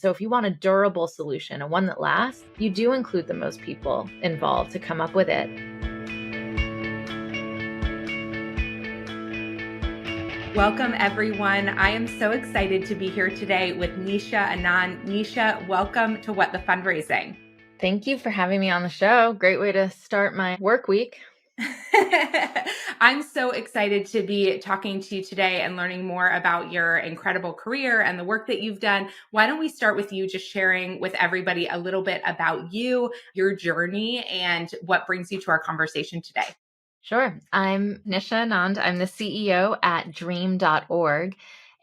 So if you want a durable solution, and one that lasts, you do include the most people involved to come up with it. Welcome, everyone. I am so excited to be here today with Nisha Anand. Nisha, welcome to What the Fundraising. Thank you for having me on the show. Great way to start my work week. I'm so excited to be talking to you today and learning more about your incredible career and the work that you've done. Why don't we start with you just sharing with everybody a little bit about you, your journey, and what brings you to our conversation today? Sure. I'm Nisha Anand. I'm the CEO at dream.org.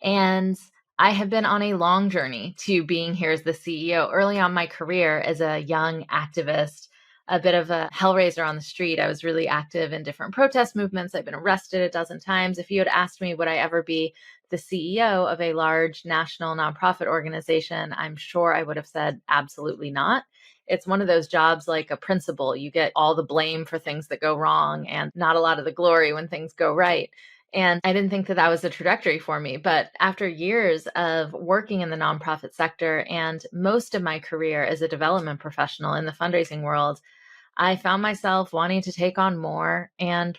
And I have been on a long journey to being here as the CEO. Early on in my career as a young activist, a bit of a hellraiser on the street. I was really active in different protest movements. I've been arrested a dozen times. If you had asked me, would I ever be the CEO of a large national nonprofit organization, I'm sure I would have said absolutely not. It's one of those jobs like a principal. You get all the blame for things that go wrong and not a lot of the glory when things go right. And I didn't think that that was the trajectory for me. But after years of working in the nonprofit sector and most of my career as a development professional in the fundraising world, I found myself wanting to take on more and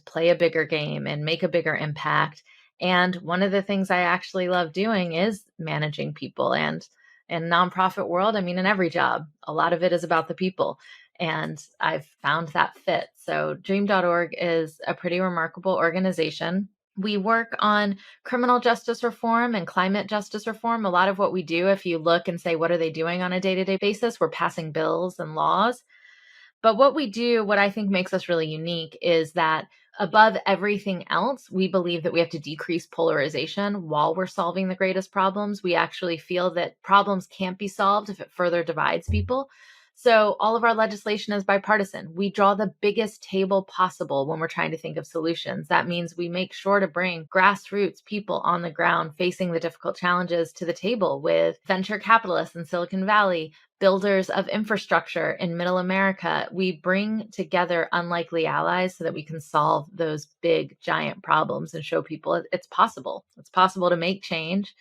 play a bigger game and make a bigger impact. And one of the things I actually love doing is managing people. And in nonprofit world, I mean, in every job, a lot of it is about the people. And I've found that fit. So dream.org is a pretty remarkable organization. We work on criminal justice reform and climate justice reform. A lot of what we do, if you look and say, what are they doing on a day-to-day basis? We're passing bills and laws. But what we do, what I think makes us really unique is that above everything else, we believe that we have to decrease polarization while we're solving the greatest problems. We actually feel that problems can't be solved if it further divides people. So all of our legislation is bipartisan. We draw the biggest table possible when we're trying to think of solutions. That means we make sure to bring grassroots people on the ground facing the difficult challenges to the table with venture capitalists in Silicon Valley, builders of infrastructure in middle America. We bring together unlikely allies so that we can solve those big, giant problems and show people it's possible. It's possible to make change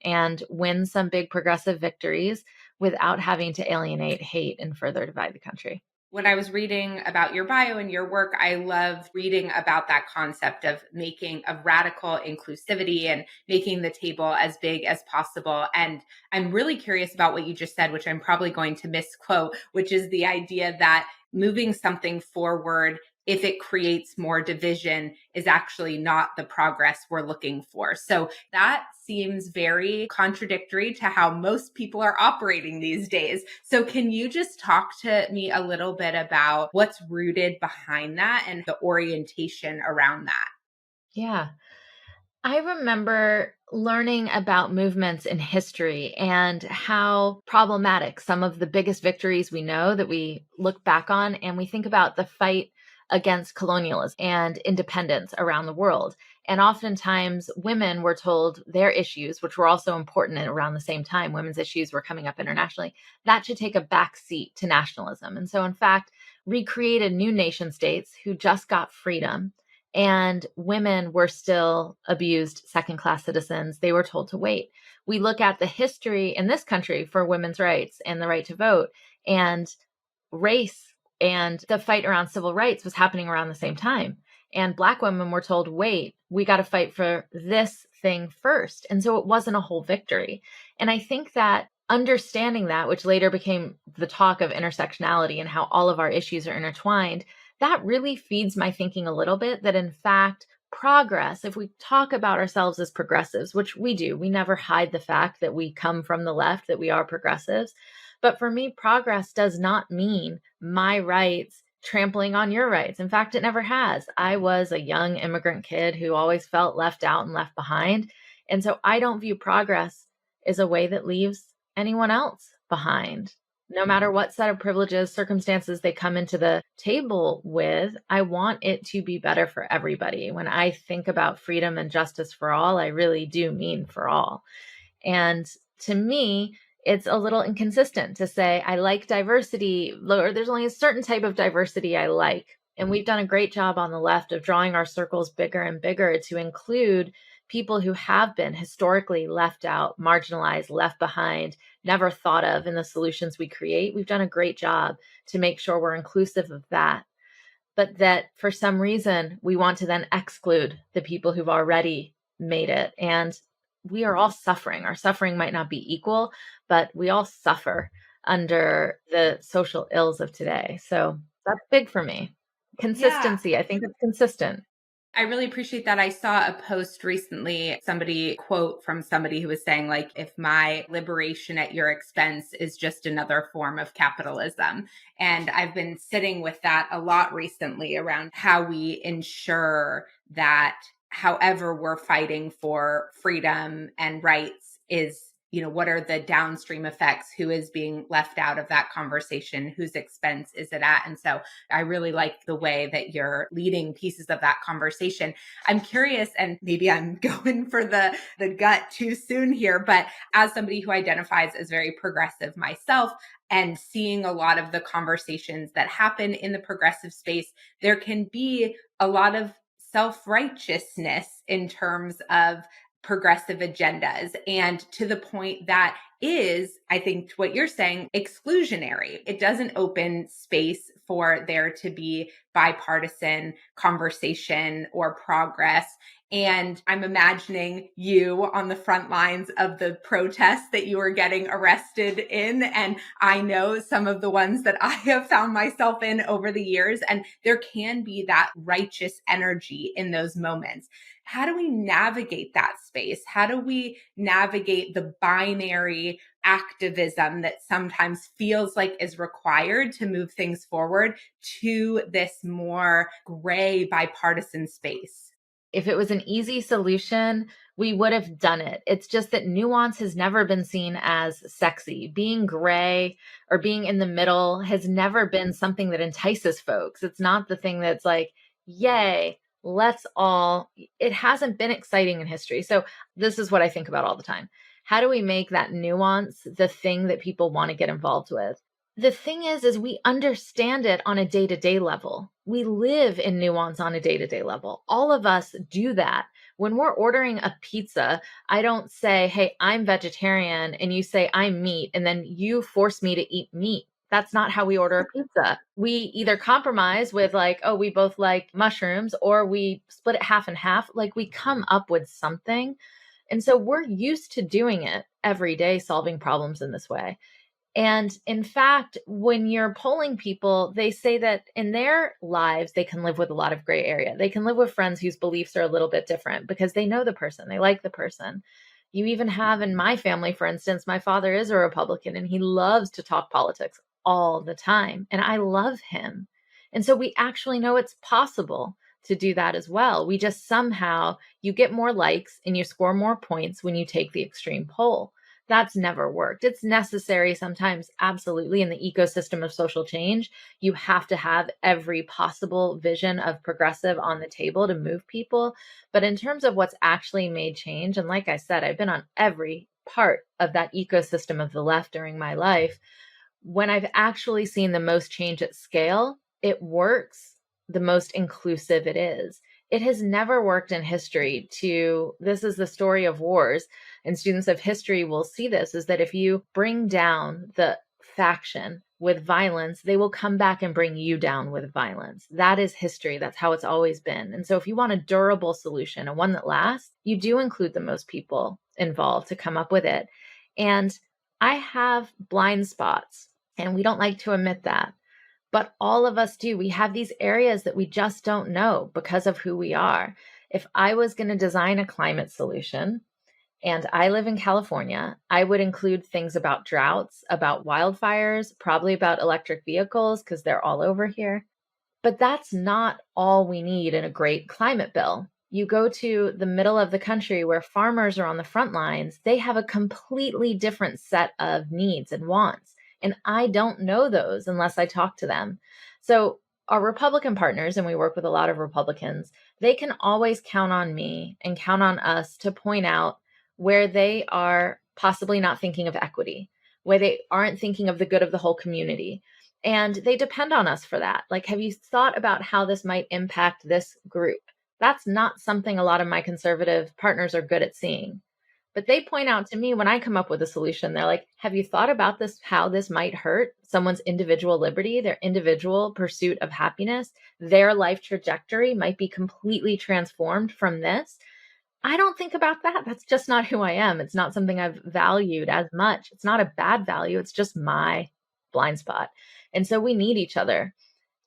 and win some big progressive victories without having to alienate, hate, and further divide the country. When I was reading about your bio and your work, I love reading about that concept of making a radical inclusivity and making the table as big as possible. And I'm really curious about what you just said, which I'm probably going to misquote, which is the idea that moving something forward, if it creates more division, is actually not the progress we're looking for. So that seems very contradictory to how most people are operating these days. So can you just talk to me a little bit about what's rooted behind that and the orientation around that? Yeah. I remember learning about movements in history and how problematic some of the biggest victories we know that we look back on, and we think about the fight against colonialism and independence around the world. And oftentimes women were told their issues, which were also important at around the same time, women's issues were coming up internationally, that should take a back seat to nationalism. And so in fact, we created new nation states who just got freedom, and women were still abused second-class citizens. They were told to wait. We look at the history in this country for women's rights and the right to vote, and race and the fight around civil rights was happening around the same time. And Black women were told, wait, we got to fight for this thing first. And so it wasn't a whole victory. And I think that understanding that, which later became the talk of intersectionality and how all of our issues are intertwined, that really feeds my thinking a little bit that in fact, progress, if we talk about ourselves as progressives, which we do, we never hide the fact that we come from the left, that we are progressives. But for me, progress does not mean my rights trampling on your rights. In fact, it never has. I was a young immigrant kid who always felt left out and left behind. And so I don't view progress as a way that leaves anyone else behind. No matter what set of privileges, circumstances they come into the table with, I want it to be better for everybody. When I think about freedom and justice for all, I really do mean for all. And to me, it's a little inconsistent to say, I like diversity, or there's only a certain type of diversity I like. And we've done a great job on the left of drawing our circles bigger and bigger to include people who have been historically left out, marginalized, left behind, never thought of in the solutions we create. We've done a great job to make sure we're inclusive of that. But that for some reason, we want to then exclude the people who've already made it. And we are all suffering. Our suffering might not be equal, but we all suffer under the social ills of today. So that's big for me. Yeah. Consistency. I think it's consistent. I really appreciate that. I saw a post recently, somebody quote from somebody who was saying, like, if my liberation at your expense is just another form of capitalism. And I've been sitting with that a lot recently around how we ensure that however we're fighting for freedom and rights is, what are the downstream effects? Who is being left out of that conversation? Whose expense is it at? And so I really like the way that you're leading pieces of that conversation. I'm curious, and maybe I'm going for the gut too soon here, but as somebody who identifies as very progressive myself, and seeing a lot of the conversations that happen in the progressive space, there can be a lot of self-righteousness in terms of progressive agendas, and to the point that is, I think what you're saying, exclusionary. It doesn't open space for there to be bipartisan conversation or progress. And I'm imagining you on the front lines of the protests that you were getting arrested in. And I know some of the ones that I have found myself in over the years. And there can be that righteous energy in those moments. How do we navigate that space? How do we navigate the binary activism that sometimes feels like is required to move things forward to this more gray bipartisan space? If it was an easy solution, we would have done it. It's just that nuance has never been seen as sexy. Being gray or being in the middle has never been something that entices folks. It's not the thing that's like, yay, let's all, it hasn't been exciting in history. So this is what I think about all the time. How do we make that nuance the thing that people want to get involved with? The thing is we understand it on a day-to-day level. We live in nuance on a day-to-day level. All of us do that. When we're ordering a pizza, I don't say, hey, I'm vegetarian, and you say I'm meat, and then you force me to eat meat. That's not how we order a pizza. We either compromise with like, oh, we both like mushrooms, or we split it half and half. Like we come up with something. And so we're used to doing it every day, solving problems in this way. And in fact, when you're polling people, they say that in their lives, they can live with a lot of gray area. They can live with friends whose beliefs are a little bit different because they know the person, they like the person. You even have in my family, for instance, my father is a Republican and he loves to talk politics all the time. And I love him. And so we actually know it's possible to do that as well. We just somehow, you get more likes and you score more points when you take the extreme poll. That's never worked. It's necessary sometimes, absolutely, in the ecosystem of social change. You have to have every possible vision of progressive on the table to move people. But in terms of what's actually made change, and like I said, I've been on every part of that ecosystem of the left during my life. When I've actually seen the most change at scale, it works the most inclusive it is. It has never worked in history this is the story of wars, and students of history will see this, is that if you bring down the faction with violence, they will come back and bring you down with violence. That is history. That's how it's always been. And so if you want a durable solution, and one that lasts, you do include the most people involved to come up with it. And I have blind spots, and we don't like to admit that. But all of us do. We have these areas that we just don't know because of who we are. If I was going to design a climate solution, and I live in California, I would include things about droughts, about wildfires, probably about electric vehicles because they're all over here. But that's not all we need in a great climate bill. You go to the middle of the country where farmers are on the front lines, they have a completely different set of needs and wants. And I don't know those unless I talk to them. So our Republican partners, and we work with a lot of Republicans, they can always count on me and count on us to point out where they are possibly not thinking of equity, where they aren't thinking of the good of the whole community. And they depend on us for that. Like, have you thought about how this might impact this group? That's not something a lot of my conservative partners are good at seeing. But they point out to me when I come up with a solution, they're like, have you thought about this, how this might hurt someone's individual liberty, their individual pursuit of happiness? Their life trajectory might be completely transformed from this. I don't think about that. That's just not who I am. It's not something I've valued as much. It's not a bad value. It's just my blind spot. And so we need each other.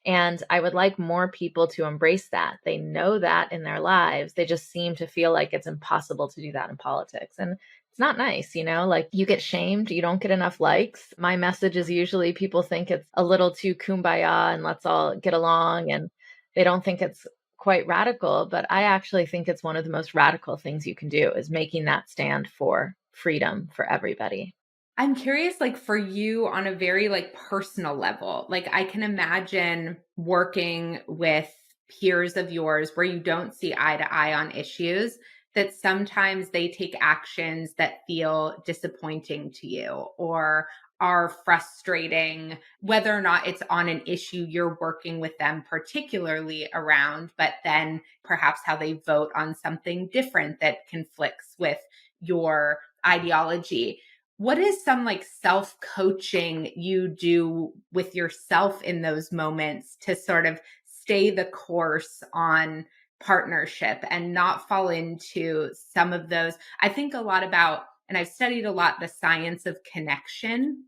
And I would like more people to embrace that. They know that in their lives. They just seem to feel like it's impossible to do that in politics. And it's not nice, like you get shamed, you don't get enough likes. My message is usually people think it's a little too kumbaya and let's all get along. And they don't think it's quite radical. But I actually think it's one of the most radical things you can do is making that stand for freedom for everybody. I'm curious, like for you on a very like personal level, like I can imagine working with peers of yours where you don't see eye to eye on issues, that sometimes they take actions that feel disappointing to you or are frustrating, whether or not it's on an issue you're working with them particularly around, but then perhaps how they vote on something different that conflicts with your ideology. What is some like self coaching you do with yourself in those moments to sort of stay the course on partnership and not fall into some of those? I think a lot about, and I've studied a lot the science of connection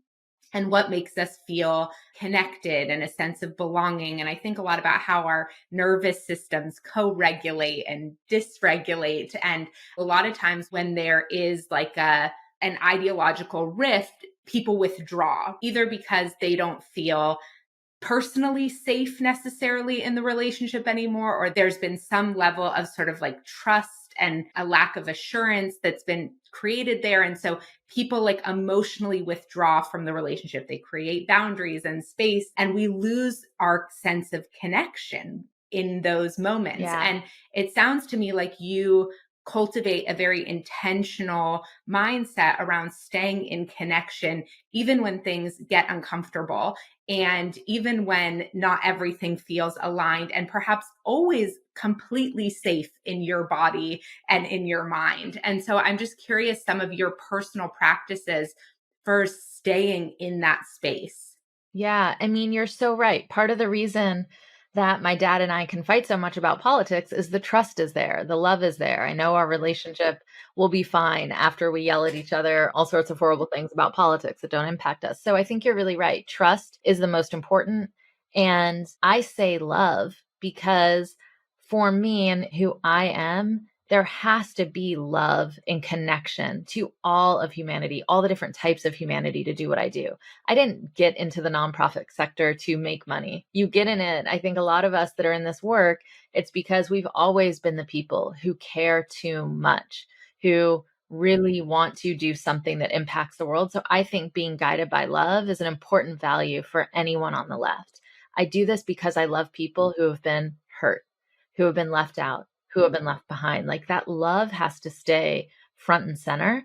and what makes us feel connected and a sense of belonging. And I think a lot about how our nervous systems co regulate and dysregulate. And a lot of times when there is like an ideological rift, people withdraw either because they don't feel personally safe necessarily in the relationship anymore, or there's been some level of sort of like trust and a lack of assurance that's been created there. And so people like emotionally withdraw from the relationship. They create boundaries and space, and we lose our sense of connection in those moments. Yeah. And it sounds to me like you cultivate a very intentional mindset around staying in connection, even when things get uncomfortable. And even when not everything feels aligned and perhaps always completely safe in your body and in your mind. And so I'm just curious some of your personal practices for staying in that space. Yeah, I mean, you're so right. Part of the reason that my dad and I can fight so much about politics is the trust is there, the love is there. I know our relationship will be fine after we yell at each other, all sorts of horrible things about politics that don't impact us. So I think you're really right. Trust is the most important. And I say love because for me and who I am, there has to be love and connection to all of humanity, all the different types of humanity to do what I do. I didn't get into the nonprofit sector to make money. You get in it. I think a lot of us that are in this work, it's because we've always been the people who care too much, who really want to do something that impacts the world. So I think being guided by love is an important value for anyone on the left. I do this because I love people who have been hurt, who have been left out, who have been left behind. Like that love has to stay front and center.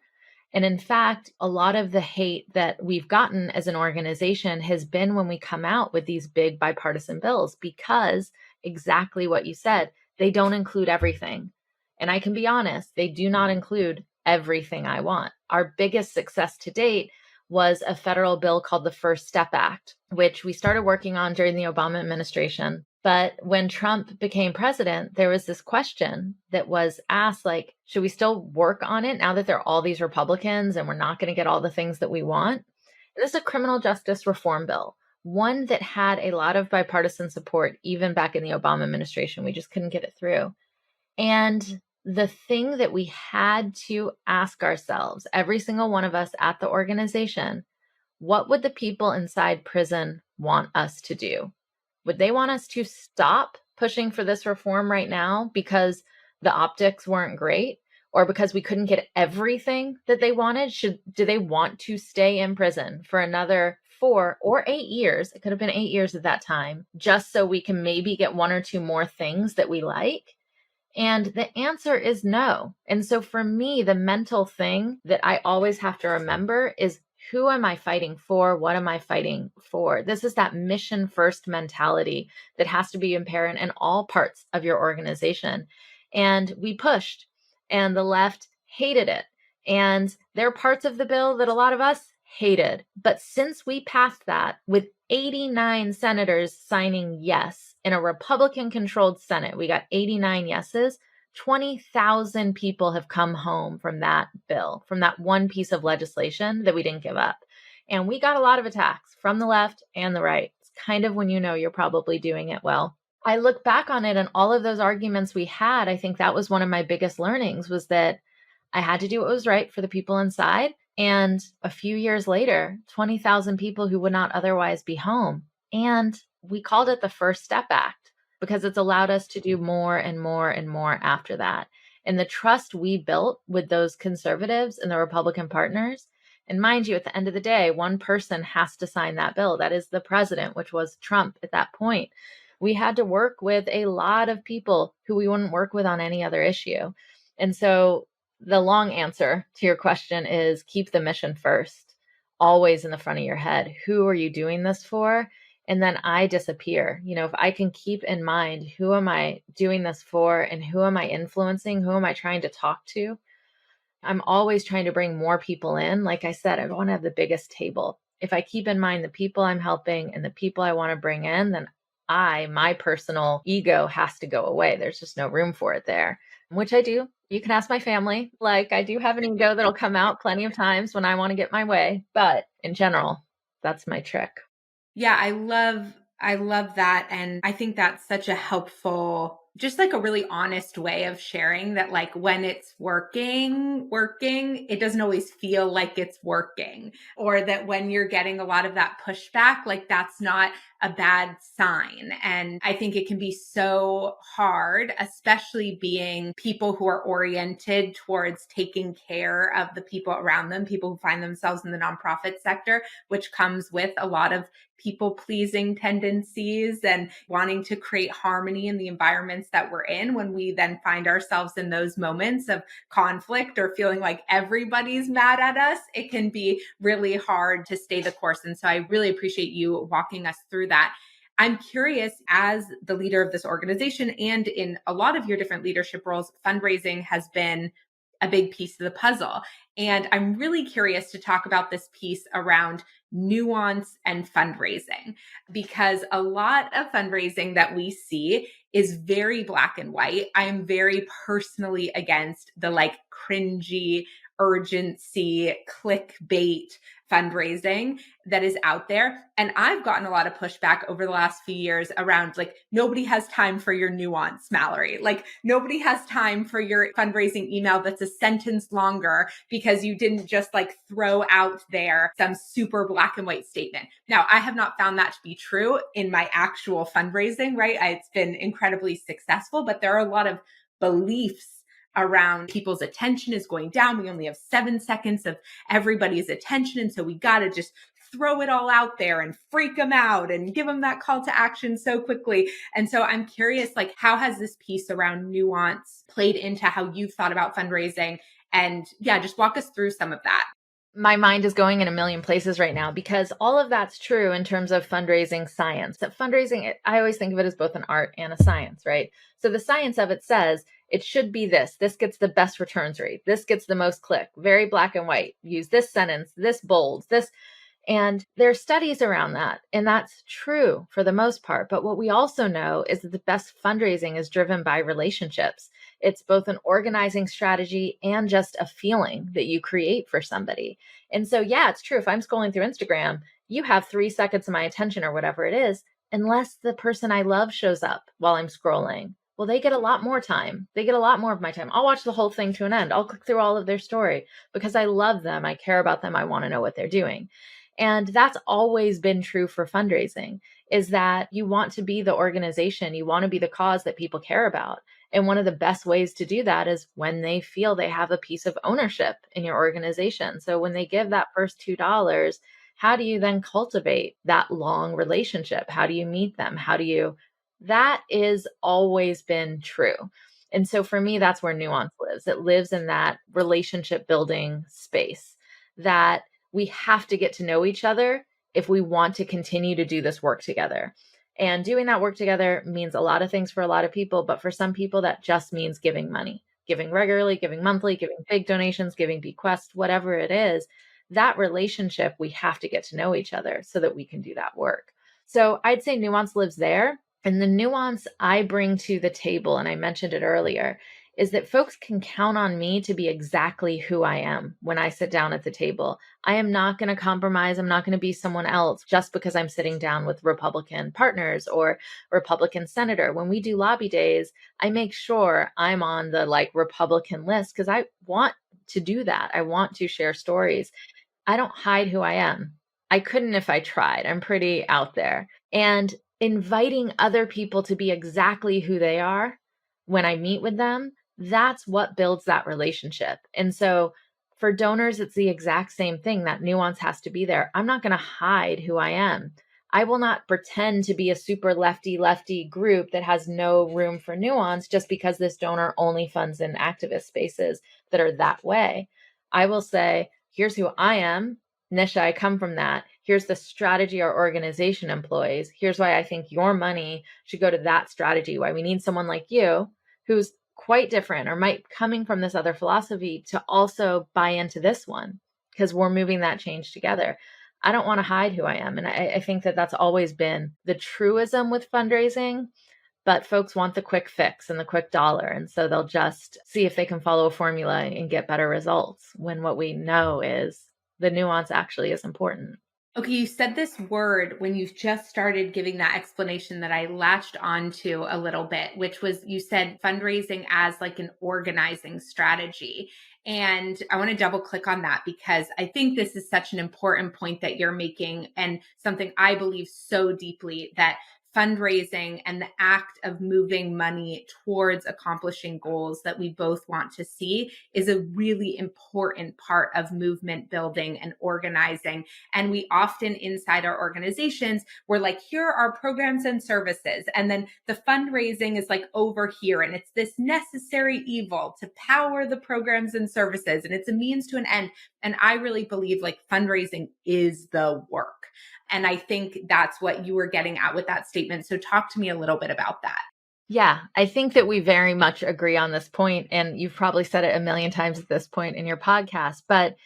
And in fact, a lot of the hate that we've gotten as an organization has been when we come out with these big bipartisan bills, because exactly what you said, they don't include everything. And I can be honest, they do not include everything I want. Our biggest success to date was a federal bill called the First Step Act, which we started working on during the Obama administration. But when Trump became president, there was this question that was asked, like, should we still work on it now that there are all these Republicans and we're not going to get all the things that we want? And this is a criminal justice reform bill, one that had a lot of bipartisan support, even back in the Obama administration. We just couldn't get it through. And the thing that we had to ask ourselves, every single one of us at the organization, what would the people inside prison want us to do? Would they want us to stop pushing for this reform right now because the optics weren't great or because we couldn't get everything that they wanted? Do they want to stay in prison for another 4 or 8 years? It could have been 8 years at that time, just so we can maybe get 1 or 2 more things that we like. And the answer is no. And so for me, the mental thing that I always have to remember is, who am I fighting for? What am I fighting for? This is that mission first mentality that has to be apparent in all parts of your organization. And we pushed, and the left hated it. And there are parts of the bill that a lot of us hated. But since we passed that with 89 senators signing yes in a Republican controlled Senate, we got 89 yeses. 20,000 people have come home from that bill, from that one piece of legislation that we didn't give up. And we got a lot of attacks from the left and the right. It's kind of when you know you're probably doing it well. I look back on it and all of those arguments we had, I think that was one of my biggest learnings, was that I had to do what was right for the people inside. And a few years later, 20,000 people who would not otherwise be home. And we called it the First Step Act because it's allowed us to do more and more and more after that. And the trust we built with those conservatives and the Republican partners, and mind you, at the end of the day, one person has to sign that bill. That is the president, which was Trump at that point. We had to work with a lot of people who we wouldn't work with on any other issue. And so the long answer to your question is keep the mission first, always in the front of your head. Who are you doing this for? And then I disappear. If I can keep in mind, who am I doing this for and who am I influencing? Who am I trying to talk to? I'm always trying to bring more people in. Like I said, I want to have the biggest table. If I keep in mind the people I'm helping and the people I want to bring in, then my personal ego has to go away. There's just no room for it there, which I do. You can ask my family. Like, I do have an ego that'll come out plenty of times when I want to get my way. But in general, that's my trick. Yeah, I love that. And I think that's such a helpful, just like a really honest way of sharing that, like, when it's working, it doesn't always feel like it's working, or that when you're getting a lot of that pushback, like, that's not a bad sign. And I think it can be so hard, especially being people who are oriented towards taking care of the people around them, people who find themselves in the nonprofit sector, which comes with a lot of people pleasing tendencies and wanting to create harmony in the environments that we're in. When we then find ourselves in those moments of conflict or feeling like everybody's mad at us, it can be really hard to stay the course. And so I really appreciate you walking us through that. I'm curious, as the leader of this organization and in a lot of your different leadership roles, fundraising has been a big piece of the puzzle. And I'm really curious to talk about this piece around nuance and fundraising, because a lot of fundraising that we see is very black and white. I am very personally against the like cringy, urgency, clickbait fundraising that is out there. And I've gotten a lot of pushback over the last few years around, like, nobody has time for your nuance, Mallory. Like, nobody has time for your fundraising email that's a sentence longer because you didn't just like throw out there some super black and white statement. Now, I have not found that to be true in my actual fundraising, right? It's been incredibly successful, but there are a lot of beliefs around people's attention is going down. We only have 7 seconds of everybody's attention. And so we got to just throw it all out there and freak them out and give them that call to action so quickly. And so I'm curious, like, how has this piece around nuance played into how you've thought about fundraising? And yeah, just walk us through some of that. My mind is going in a million places right now because all of that's true in terms of fundraising science. That fundraising, I always think of it as both an art and a science, right? So the science of it says it should be this. This gets the best returns rate. This gets the most click. Very black and white. Use this sentence, this bold, this. And there are studies around that. And that's true for the most part. But what we also know is that the best fundraising is driven by relationships. It's both an organizing strategy and just a feeling that you create for somebody. And so, yeah, it's true. If I'm scrolling through Instagram, you have 3 seconds of my attention or whatever it is, unless the person I love shows up while I'm scrolling. Well, they get a lot more time. They get a lot more of my time. I'll watch the whole thing to an end. I'll click through all of their story because I love them. I care about them. I want to know what they're doing. And that's always been true for fundraising, is that you want to be the organization, you want to be the cause that people care about. And one of the best ways to do that is when they feel they have a piece of ownership in your organization. So when they give that first $2, how do you then cultivate that long relationship? How do you meet them? That is always been true. And so for me, that's where nuance lives. It lives in that relationship building space that we have to get to know each other if we want to continue to do this work together. And doing that work together means a lot of things for a lot of people, but for some people, that just means giving money, giving regularly, giving monthly, giving big donations, giving bequests, whatever it is. That relationship, we have to get to know each other so that we can do that work. So I'd say nuance lives there. And the nuance I bring to the table, and I mentioned it earlier, is that folks can count on me to be exactly who I am when I sit down at the table. I am not going to compromise. I'm not going to be someone else just because I'm sitting down with Republican partners or Republican senator. When we do lobby days, I make sure I'm on the Republican list because I want to do that. I want to share stories. I don't hide who I am. I couldn't if I tried. I'm pretty out there. And inviting other people to be exactly who they are when I meet with them, that's what builds that relationship. And so for donors, it's the exact same thing. That nuance has to be there. I'm not going to hide who I am. I will not pretend to be a super lefty group that has no room for nuance just because this donor only funds in activist spaces that are that way. I will say, here's who I am. Nisha, I come from that. Here's the strategy our organization employs. Here's why I think your money should go to that strategy, why we need someone like you who's quite different or might coming from this other philosophy to also buy into this one because we're moving that change together. I don't want to hide who I am. And I think that that's always been the truism with fundraising, but folks want the quick fix and the quick dollar. And so they'll just see if they can follow a formula and get better results when what we know is the nuance actually is important. Okay, you said this word when you just started giving that explanation that I latched onto a little bit, which was you said fundraising as like an organizing strategy. And I want to double click on that because I think this is such an important point that you're making and something I believe so deeply that fundraising and the act of moving money towards accomplishing goals that we both want to see is a really important part of movement building and organizing. And we often inside our organizations, we're like, here are our programs and services. And then the fundraising is like over here. And it's this necessary evil to power the programs and services. And it's a means to an end. And I really believe like fundraising is the work. And I think that's what you were getting at with that statement. So talk to me a little bit about that. Yeah, I think that we very much agree on this point, and you've probably said it a million times at this point in your podcast, but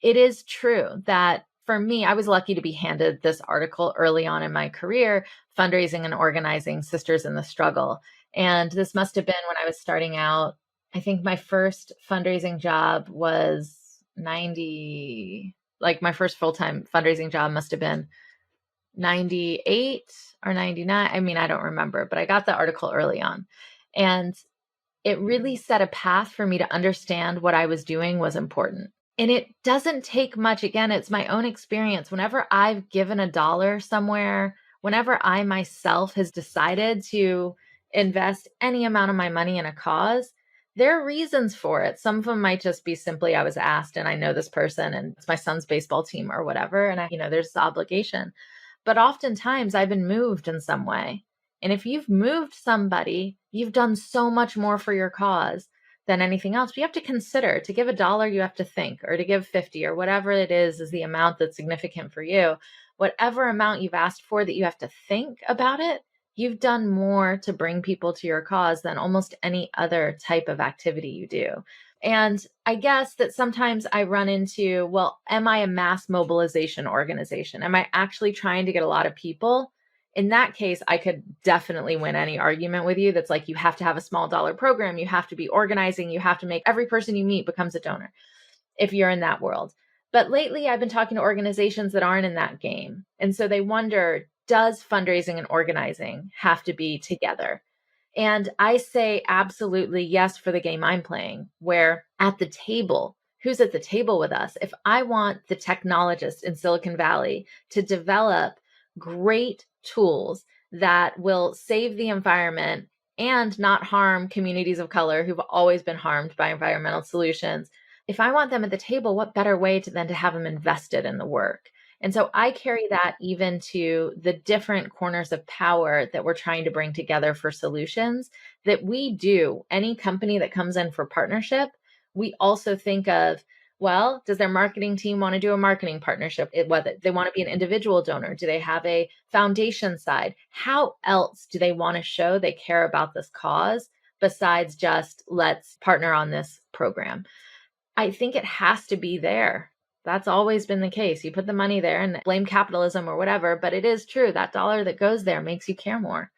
it is true that for me, I was lucky to be handed this article early on in my career, Fundraising and Organizing Sisters in the Struggle. And this must have been when I was starting out. I think my first fundraising job was 90, like my first full-time fundraising job must have been 98 or 99. I mean, I don't remember, but I got the article early on. And it really set a path for me to understand what I was doing was important. And it doesn't take much. Again, it's my own experience. Whenever I've given a dollar somewhere, whenever I myself has decided to invest any amount of my money in a cause, there are reasons for it. Some of them might just be simply I was asked and I know this person and it's my son's baseball team or whatever. And there's this obligation. But oftentimes I've been moved in some way. And if you've moved somebody, you've done so much more for your cause than anything else. But you have to consider to give a dollar, you have to think, or to give 50 or whatever it is the amount that's significant for you. Whatever amount you've asked for that you have to think about it, you've done more to bring people to your cause than almost any other type of activity you do. And I guess that sometimes I run into, well, am I a mass mobilization organization? Am I actually trying to get a lot of people? In that case, I could definitely win any argument with you that's like, you have to have a small dollar program. You have to be organizing. You have to make every person you meet becomes a donor if you're in that world. But lately, I've been talking to organizations that aren't in that game. And so they wonder, does fundraising and organizing have to be together? And I say absolutely yes for the game I'm playing, where at the table, who's at the table with us? If I want the technologists in Silicon Valley to develop great tools that will save the environment and not harm communities of color who've always been harmed by environmental solutions, if I want them at the table, what better way than to have them invested in the work? And so I carry that even to the different corners of power that we're trying to bring together for solutions that we do. Any company that comes in for partnership, we also think of, Well, does their marketing team want to do a marketing partnership? Whether they want to be an individual donor, do they have a foundation side? How else do they want to show they care about this cause besides just let's partner on this program? I think it has to be there. That's always been the case. You put the money there and blame capitalism or whatever, but it is true that dollar that goes there makes you care more.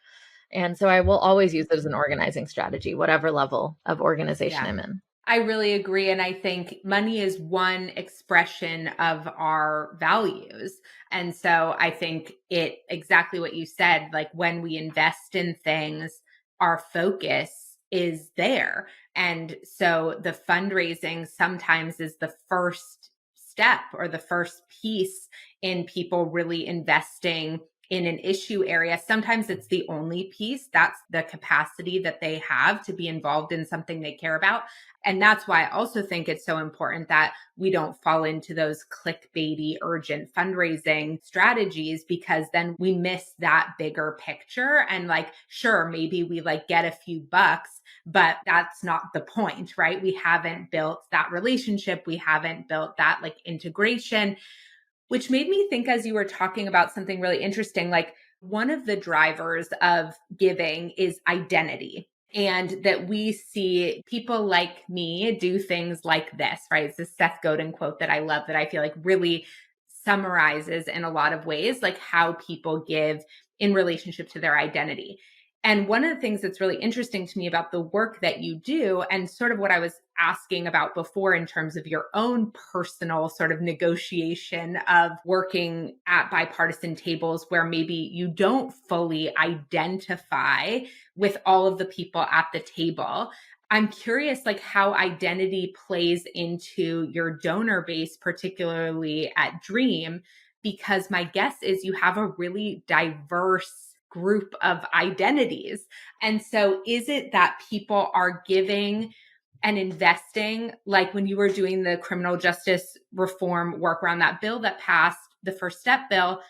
And so I will always use it as an organizing strategy, whatever level of organization Yeah. I'm in. I really agree. And I think money is one expression of our values. And so I think it exactly what you said, like when we invest in things, our focus is there. And so the fundraising sometimes is the first step or the first piece in people really investing in an issue area. Sometimes it's the only piece. That's the capacity that they have to be involved in something they care about. And that's why I also think it's so important that we don't fall into those clickbaity, urgent fundraising strategies, because then we miss that bigger picture. And like, sure, maybe we like get a few bucks, but that's not the point, right? We haven't built that relationship. We haven't built that like integration, which made me think as you were talking about something really interesting. Like one of the drivers of giving is identity. And that we see people like me do things like this, right? It's this Seth Godin quote that I love that I feel like really summarizes in a lot of ways, like how people give in relationship to their identity. And one of the things that's really interesting to me about the work that you do, and sort of what I was asking about before in terms of your own personal sort of negotiation of working at bipartisan tables where maybe you don't fully identify with all of the people at the table. I'm curious, like how identity plays into your donor base, particularly at Dream, because my guess is you have a really diverse group of identities. And so is it that people are giving and investing, like when you were doing the criminal justice reform work around that bill that passed, the First Step bill,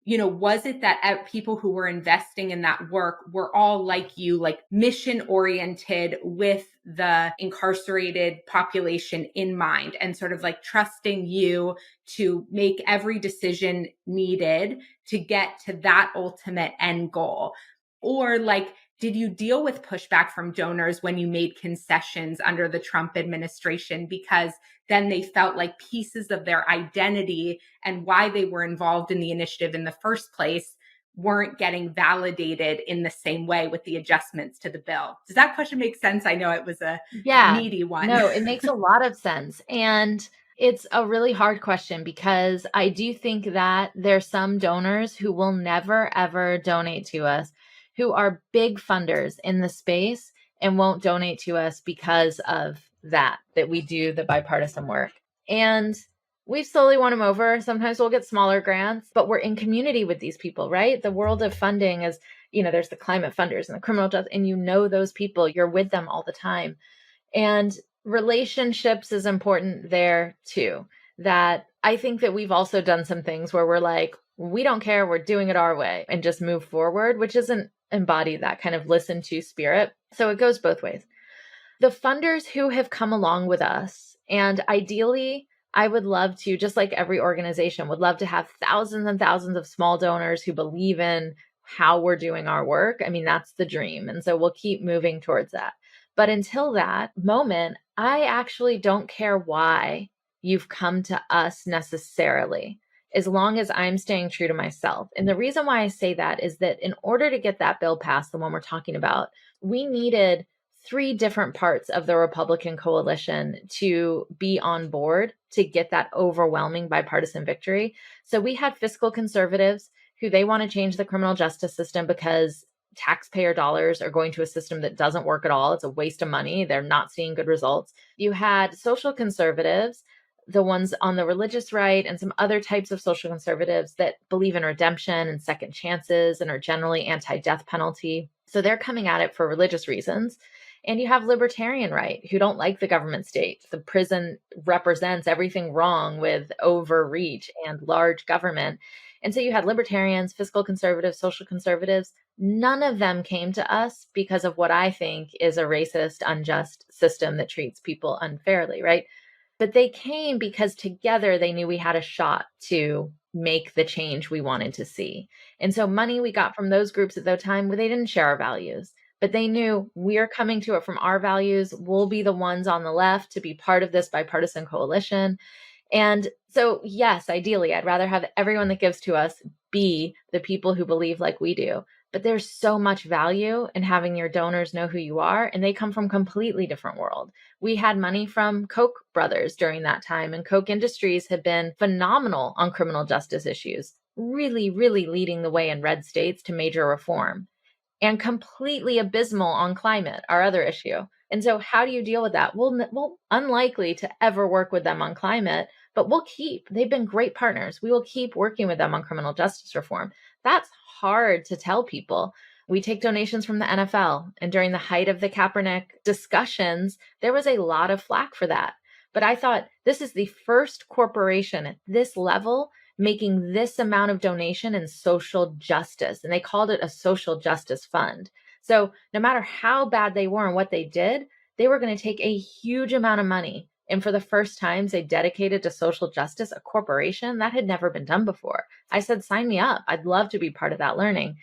was it that people who were investing in that work were all like you, like mission oriented with the incarcerated population in mind and sort of like trusting you to make every decision needed to get to that ultimate end goal? Or like, did you deal with pushback from donors when you made concessions under the Trump administration because then they felt like pieces of their identity and why they were involved in the initiative in the first place weren't getting validated in the same way with the adjustments to the bill? Does that question make sense? I know it was a Yeah, meaty one. no, it makes a lot of sense. And it's a really hard question because I do think that there's some donors who will never, ever donate to us who are big funders in the space and won't donate to us because of that we do the bipartisan work. And we slowly won them over. Sometimes we'll get smaller grants, but we're in community with these people, right? The world of funding is, there's the climate funders and the criminal justice, and those people, you're with them all the time. And relationships is important there too. That I think that we've also done some things where we're like, we don't care, we're doing it our way and just move forward, which isn't embody that kind of listen to spirit. So it goes both ways. The funders who have come along with us, and ideally, I would love to, just like every organization, would love to have thousands and thousands of small donors who believe in how we're doing our work. I mean, that's the dream. And so we'll keep moving towards that. But until that moment, I actually don't care why you've come to us necessarily, as long as I'm staying true to myself. And the reason why I say that is that in order to get that bill passed, the one we're talking about, we needed 3 different parts of the Republican coalition to be on board to get that overwhelming bipartisan victory. So we had fiscal conservatives who they want to change the criminal justice system because taxpayer dollars are going to a system that doesn't work at all. It's a waste of money. They're not seeing good results. You had social conservatives, the ones on the religious right, and some other types of social conservatives that believe in redemption and second chances and are generally anti-death penalty. So they're coming at it for religious reasons. And you have libertarian right who don't like the government state. The prison represents everything wrong with overreach and large government. And so you had libertarians, fiscal conservatives, social conservatives. None of them came to us because of what I think is a racist, unjust system that treats people unfairly, right? But they came because together they knew we had a shot to make the change we wanted to see. And so money we got from those groups at that time, they didn't share our values, but they knew we're coming to it from our values. We'll be the ones on the left to be part of this bipartisan coalition. And so, yes, ideally, I'd rather have everyone that gives to us be the people who believe like we do. But there's so much value in having your donors know who you are, and they come from completely different world. We had money from Koch brothers during that time, and Koch Industries had been phenomenal on criminal justice issues, really, really leading the way in red states to major reform, and completely abysmal on climate, our other issue. And so how do you deal with that? We'll unlikely to ever work with them on climate, but they've been great partners. We will keep working with them on criminal justice reform. That's hard to tell people. We take donations from the NFL. And during the height of the Kaepernick discussions, there was a lot of flack for that. But I thought this is the first corporation at this level making this amount of donation in social justice. And they called it a social justice fund. So no matter how bad they were and what they did, they were going to take a huge amount of money. And for the first times they dedicated to social justice, a corporation that had never been done before. I said, sign me up. I'd love to be part of that learning.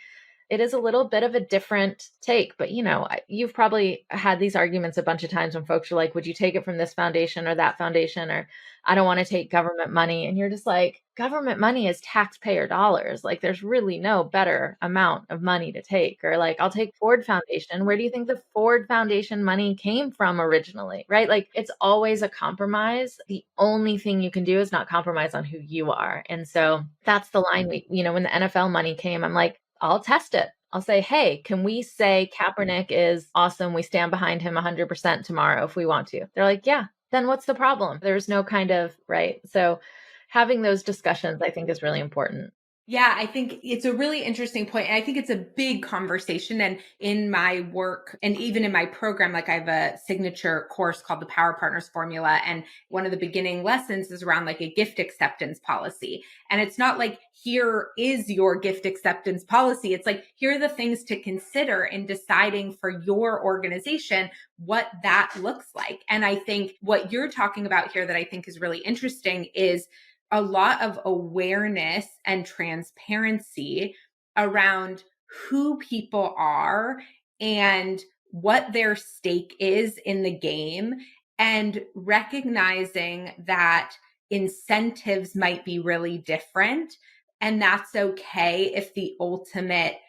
It is a little bit of a different take, but you've probably had these arguments a bunch of times when folks are like, would you take it from this foundation or that foundation? Or I don't want to take government money. And you're just like, government money is taxpayer dollars. Like there's really no better amount of money to take. Or like, I'll take Ford Foundation. Where do you think the Ford Foundation money came from originally? Right? Like it's always a compromise. The only thing you can do is not compromise on who you are. And so that's the line when the NFL money came, I'm like, I'll test it. I'll say, hey, can we say Kaepernick is awesome? We stand behind him 100% tomorrow if we want to. They're like, yeah, then what's the problem? There's no kind of, right? So having those discussions, I think, is really important. Yeah, I think it's a really interesting point. And I think it's a big conversation. And in my work and even in my program, like I have a signature course called the Power Partners Formula. And one of the beginning lessons is around like a gift acceptance policy. And it's not like, here is your gift acceptance policy. It's like, here are the things to consider in deciding for your organization what that looks like. And I think what you're talking about here that I think is really interesting is a lot of awareness and transparency around who people are and what their stake is in the game, and recognizing that incentives might be really different. And that's okay if the ultimate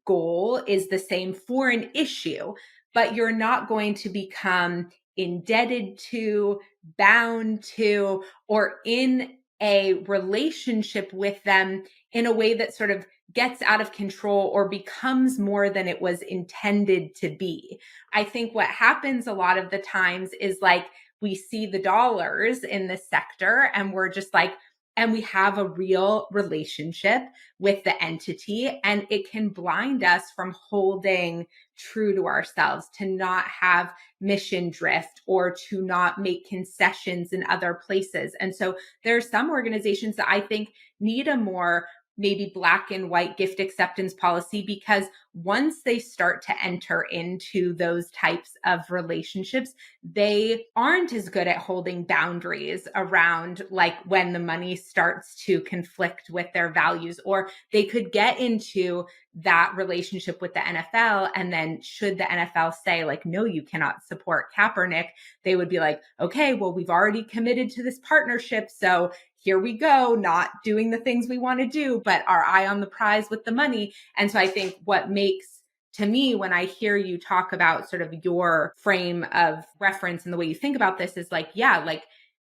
goal is the same for an issue, but you're not going to become indebted to, bound to, or in a relationship with them in a way that sort of gets out of control or becomes more than it was intended to be. I think what happens a lot of the times is like we see the dollars in the sector and we're just like, and we have a real relationship with the entity, and it can blind us from holding true to ourselves, to not have mission drift or to not make concessions in other places. And so there are some organizations that I think need a more maybe black and white gift acceptance policy, because once they start to enter into those types of relationships, they aren't as good at holding boundaries around like when the money starts to conflict with their values, or they could get into that relationship with the NFL. And then should the NFL say like, no, you cannot support Kaepernick, they would be like, okay, well, we've already committed to this partnership. So here we go, not doing the things we want to do, but our eye on the prize with the money. And so I think what makes, to me, when I hear you talk about sort of your frame of reference and the way you think about this is like, yeah, like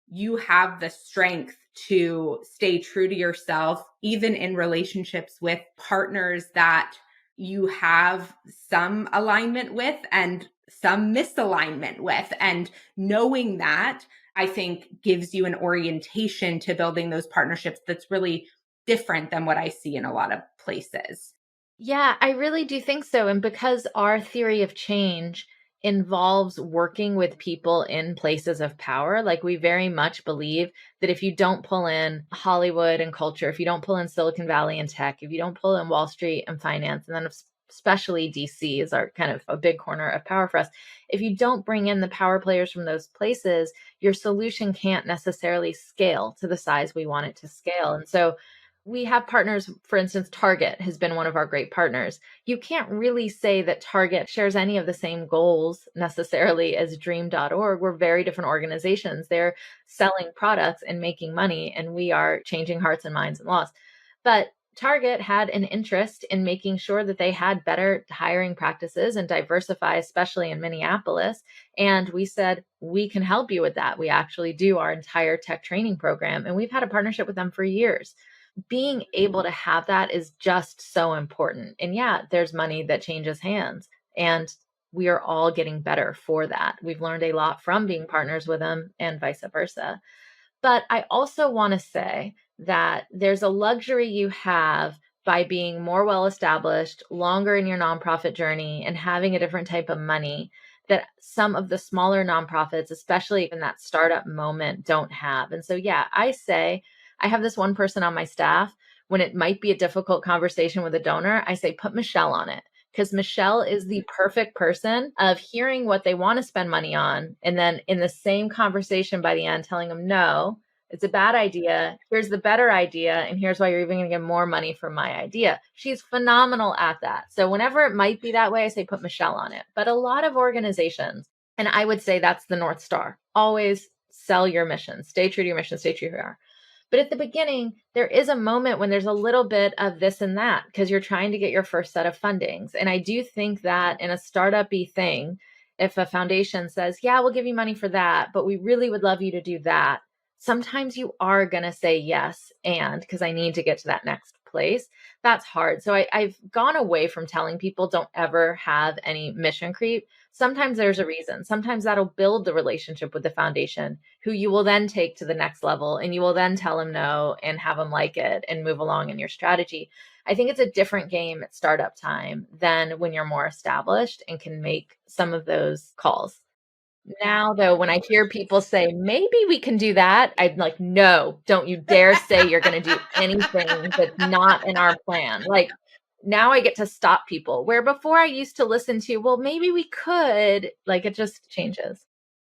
you have the strength to stay true to yourself, even in relationships with partners that you have some alignment with and some misalignment with. And knowing that, I think, gives you an orientation to building those partnerships that's really different than what I see in a lot of places. Yeah, I really do think so. And because our theory of change involves working with people in places of power, like we very much believe that if you don't pull in Hollywood and culture, if you don't pull in Silicon Valley and tech, if you don't pull in Wall Street and finance, and then especially DC is our kind of a big corner of power for us. If you don't bring in the power players from those places, your solution can't necessarily scale to the size we want it to scale. And so we have partners, for instance, Target has been one of our great partners. You can't really say that Target shares any of the same goals necessarily as dream.org. We're very different organizations. They're selling products and making money, and we are changing hearts and minds and laws. But Target had an interest in making sure that they had better hiring practices and diversify, especially in Minneapolis. And we said, we can help you with that. We actually do our entire tech training program, and we've had a partnership with them for years. Being able to have that is just so important. And yeah, there's money that changes hands, and we are all getting better for that. We've learned a lot from being partners with them and vice versa. But I also want to say that there's a luxury you have by being more well established, longer in your nonprofit journey, and having a different type of money that some of the smaller nonprofits, especially in that startup moment, don't have. And so, yeah, I say I have this one person on my staff. When it might be a difficult conversation with a donor, I say, put Michelle on it, because Michelle is the perfect person of hearing what they want to spend money on. And then in the same conversation by the end, telling them, no, it's a bad idea. Here's the better idea. And here's why you're even going to get more money from my idea. She's phenomenal at that. So whenever it might be that way, I say, put Michelle on it. But a lot of organizations, and I would say that's the North Star, always sell your mission, stay true to your mission, stay true to who you are. But at the beginning, there is a moment when there's a little bit of this and that because you're trying to get your first set of fundings. And I do think that in a startup-y thing, if a foundation says, yeah, we'll give you money for that, but we really would love you to do that, sometimes you are going to say yes, and because I need to get to that next place. That's hard. So I've gone away from telling people don't ever have any mission creep. Sometimes there's a reason. Sometimes that'll build the relationship with the foundation, who you will then take to the next level, and you will then tell them no and have them like it and move along in your strategy. I think it's a different game at startup time than when you're more established and can make some of those calls. Now, though, when I hear people say, maybe we can do that, I'm like, no, don't you dare say you're going to do anything that's not in our plan. Like, now I get to stop people, where before I used to listen to, well, maybe we could, like, it just changes.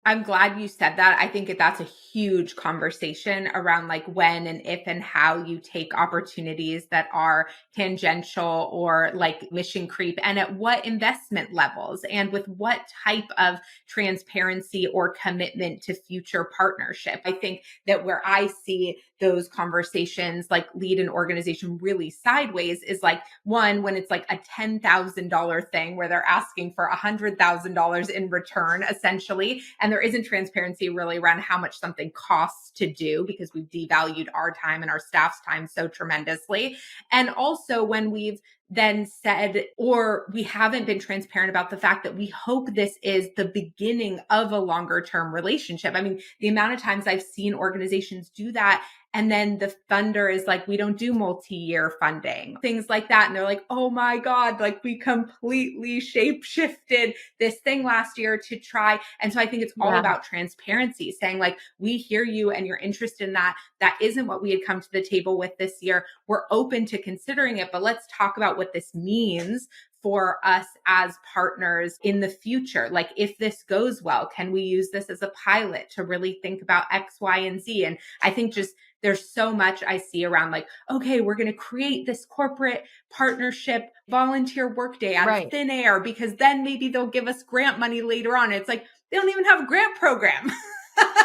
I'm glad you said that. I think that's a huge conversation around like when and if and how you take opportunities that are tangential or like mission creep, and at what investment levels and with what type of transparency or commitment to future partnership. I think that where I see those conversations like lead an organization really sideways is like one, when it's like a $10,000 thing where they're asking for $100,000 in return, essentially. And there isn't transparency really around how much something costs to do because we've devalued our time and our staff's time so tremendously. And also when we've then said, or we haven't been transparent about the fact that we hope this is the beginning of a longer term relationship. I mean, the amount of times I've seen organizations do that, and then the funder is like, we don't do multi-year funding, things like that. And they're like, oh my God, like we completely shape shifted this thing last year to try. And so I think it's all about transparency, saying like, we hear you and you're interested in that. That isn't what we had come to the table with this year. We're open to considering it, but let's talk about what this means for us as partners in the future. Like, if this goes well, can we use this as a pilot to really think about X, Y, and Z? And I think just there's so much I see around like, okay, we're going to create this corporate partnership volunteer workday out of thin air because then maybe they'll give us grant money later on. It's like, they don't even have a grant program.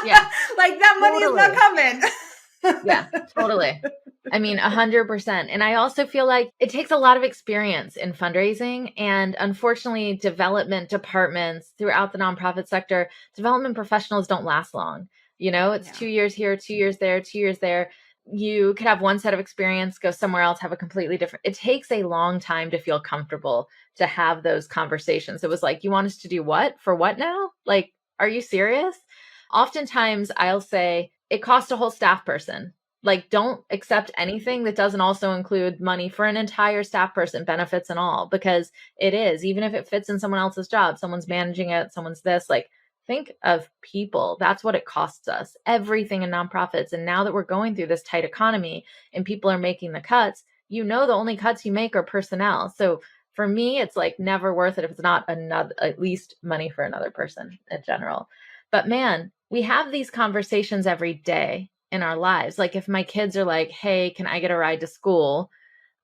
Yeah. Like that money is not coming. Yeah, totally. I mean, 100%. And I also feel like it takes a lot of experience in fundraising. And unfortunately, development departments throughout the nonprofit sector, development professionals don't last long. You know, it's 2 years here, 2 years there, 2 years there. You could have one set of experience, go somewhere else, have a completely different. It takes a long time to feel comfortable to have those conversations. It was like, you want us to do what? For what now? Like, are you serious? Oftentimes I'll say it costs a whole staff person. Like, don't accept anything that doesn't also include money for an entire staff person, benefits and all, because it is, even if it fits in someone else's job, someone's managing it, someone's this, like, think of people. That's what it costs us, everything in nonprofits. And now that we're going through this tight economy and people are making the cuts, you know, the only cuts you make are personnel. So For me, it's like never worth it if it's not another, at least money for another person in general. But man, we have these conversations every day in our lives. Like if my kids are like, hey, can I get a ride to school?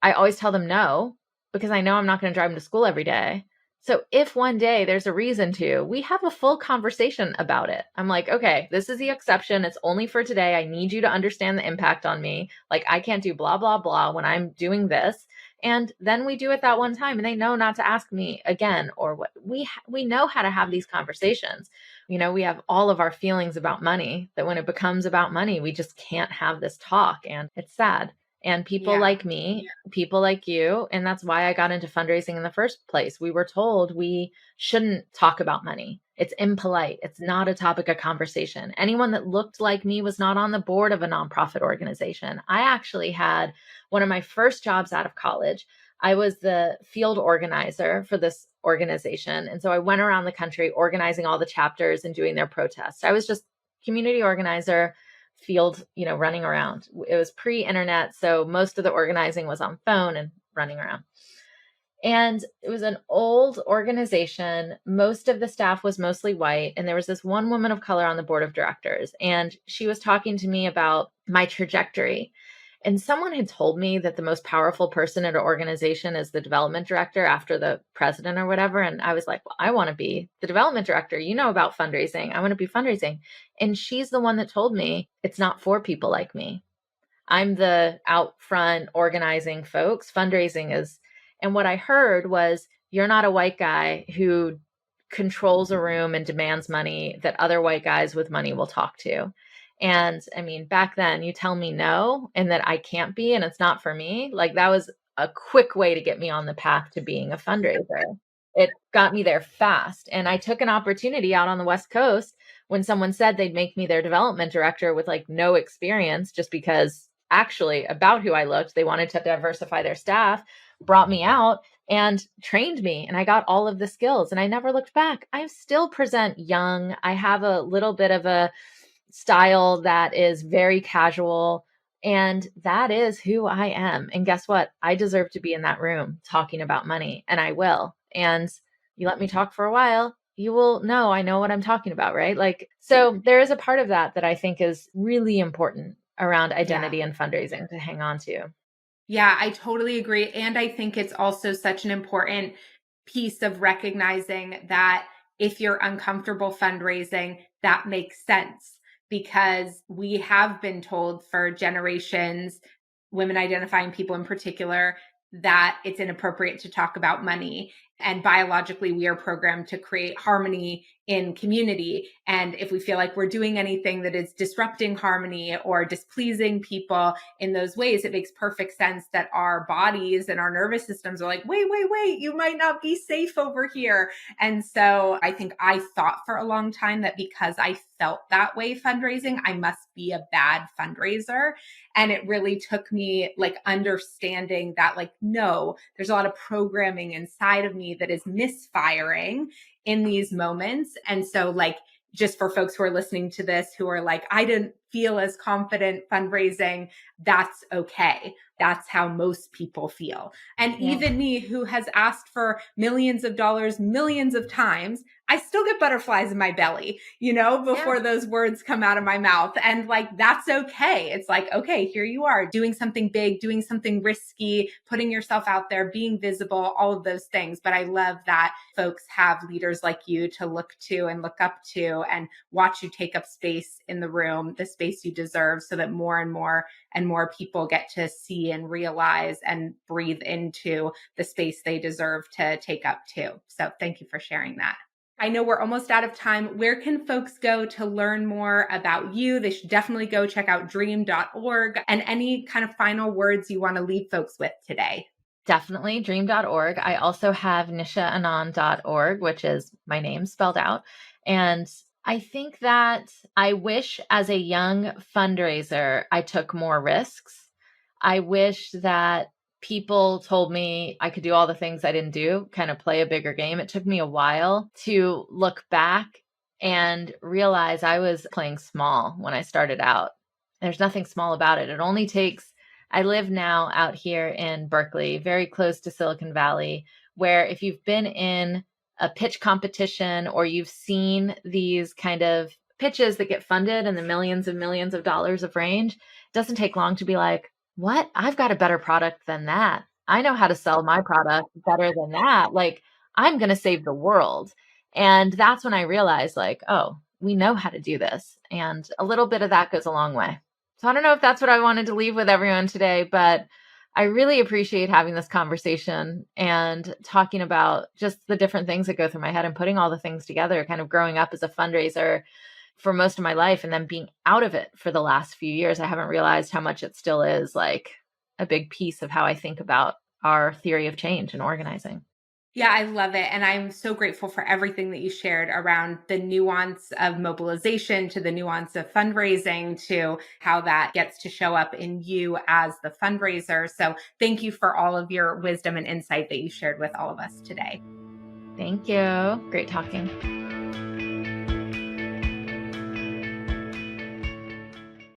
I always tell them no, because I know I'm not going to drive them to school every day. So if one day there's a reason to, we have a full conversation about it. I'm like, okay, this is the exception. It's only for today. I need you to understand the impact on me. Like I can't do blah, blah, blah when I'm doing this. And then we do it that one time and they know not to ask me again or what. We know how to have these conversations. We have all of our feelings about money that when it becomes about money, we just can't have this talk, and it's sad. And people Yeah. like me, people like you, and that's why I got into fundraising in the first place. We were told we shouldn't talk about money. It's impolite. It's not a topic of conversation. Anyone that looked like me was not on the board of a nonprofit organization. I actually had one of my first jobs out of college. I was the field organizer for this organization. And so I went around the country organizing all the chapters and doing their protests. I was just community organizer, field, running around. It was pre-internet, so most of the organizing was on phone and running around. And it was an old organization. Most of the staff was mostly white. And there was this one woman of color on the board of directors. And she was talking to me about my trajectory. And someone had told me that the most powerful person at an organization is the development director after the president or whatever. And I was like, well, I want to be the development director. You know about fundraising. I want to be fundraising. And she's the one that told me it's not for people like me. I'm the out front organizing folks. Fundraising is, and what I heard was, you're not a white guy who controls a room and demands money that other white guys with money will talk to. And I mean, back then you tell me no, and that I can't be, and it's not for me. Like that was a quick way to get me on the path to being a fundraiser. It got me there fast. And I took an opportunity out on the West Coast when someone said they'd make me their development director with like no experience, just because actually about who I looked, they wanted to diversify their staff, brought me out and trained me. And I got all of the skills and I never looked back. I still present young. I have a little bit of a style that is very casual. And that is who I am. And guess what? I deserve to be in that room talking about money, and I will. And you let me talk for a while, you will know I know what I'm talking about, right? Like, so there is a part of that I think is really important around identity and fundraising to hang on to. Yeah, I totally agree. And I think it's also such an important piece of recognizing that if you're uncomfortable fundraising, that makes sense, because we have been told for generations, women identifying people in particular, that it's inappropriate to talk about money. And biologically, we are programmed to create harmony in community. And if we feel like we're doing anything that is disrupting harmony or displeasing people in those ways, it makes perfect sense that our bodies and our nervous systems are like, wait, you might not be safe over here. And so I think I thought for a long time that because I felt that way fundraising, I must be a bad fundraiser. And it really took me like understanding that, like, no, there's a lot of programming inside of me that is misfiring in these moments. And so, like, just for folks who are listening to this who are like, I didn't feel as confident fundraising, that's okay. That's how most people feel. And even me, who has asked for millions of dollars, millions of times, I still get butterflies in my belly, before those words come out of my mouth. And like, that's okay. It's like, okay, here you are doing something big, doing something risky, putting yourself out there, being visible, all of those things. But I love that folks have leaders like you to look to and look up to and watch you take up space in the room, the space you deserve, so that more and more and more people get to see and realize and breathe into the space they deserve to take up too. So thank you for sharing that. I know we're almost out of time. Where can folks go to learn more about you? They should definitely go check out dream.org, and any kind of final words you want to leave folks with today. Definitely dream.org. I also have nishaanand.org, which is my name spelled out. And I think that I wish as a young fundraiser, I took more risks. I wish that people told me I could do all the things I didn't do, kind of play a bigger game. It took me a while to look back and realize I was playing small when I started out. There's nothing small about it. It only takes, I live now out here in Berkeley, very close to Silicon Valley, where if you've been in a pitch competition or you've seen these kind of pitches that get funded in the millions and millions of dollars of range, it doesn't take long to be like, what? I've got a better product than that. I know how to sell my product better than that. Like, I'm going to save the world. And that's when I realized, like, oh, we know how to do this. And a little bit of that goes a long way. So I don't know if that's what I wanted to leave with everyone today, but I really appreciate having this conversation and talking about just the different things that go through my head and putting all the things together, kind of growing up as a fundraiser for most of my life and then being out of it for the last few years. I haven't realized how much it still is like a big piece of how I think about our theory of change and organizing. Yeah, I love it. And I'm so grateful for everything that you shared around the nuance of mobilization to the nuance of fundraising to how that gets to show up in you as the fundraiser. So thank you for all of your wisdom and insight that you shared with all of us today. Thank you. Great talking.